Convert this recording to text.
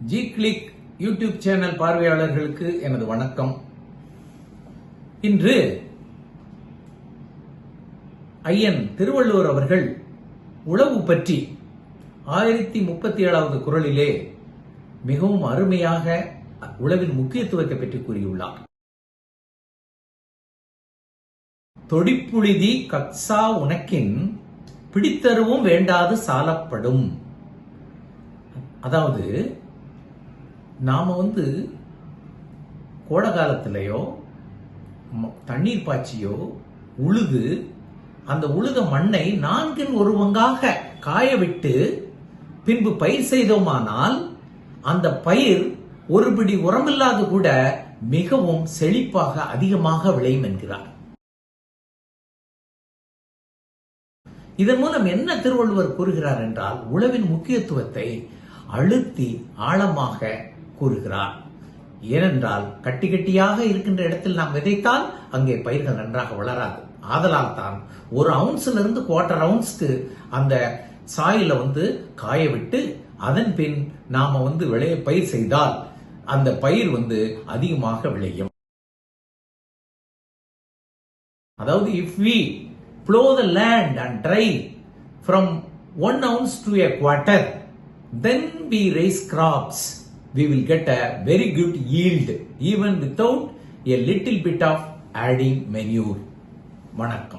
G click YouTube channel பார்வையாளர்களுக்கு எனது வணக்கம். இன்று ஐயன் திருவள்ளுவர் அவர்கள் உழவு பற்றி 1037வது குறளிலே மிகவும் அருமையாக உழவின் முக்கியத்துவத்தை பற்றி கூறியுள்ளார். தொடிப்புழுதி கக்சா உனக்கின் பிடித்தருவும் வேண்டாது சாலப்படும். அதாவது நாம கோடை காலத்திலேயோ தண்ணீர் பாய்ச்சியோ உழுது அந்த உழுத மண்ணை 4/1 காய விட்டு பின்பு பயிர் செய்தோமானால் அந்த பயிர் ஒரு பிடி உரமில்லாது கூட மிகவும் செழிப்பாக அதிகமாக விளையும் என்கிறார். இதன் மூலம் என்ன திருவள்ளுவர் கூறுகிறார் என்றால், உழவின் முக்கியத்துவத்தை அழுத்தி ஆழமாக கூறுகிறார். ஏனென்றால் கட்டி கட்டியாக இருக்கின்ற இடத்தில் நாம் விதைத்தால் அங்கே பயிர்கள் நன்றாக வளராது. ஆதலால் தான் 1 அவுன்ஸ்ல 1/4 அவுன்ஸ்க்கு அந்த சாயில காய விட்டு அதன் பின் நாம பயிர் செய்தால் அந்த பயிர் அதிகமாக விளையும். அதாவது if we plow the land and dry from 1 ounce to 1/4, then we raise crops, we will get a very good yield even without a little bit of adding manure. வணக்கம்.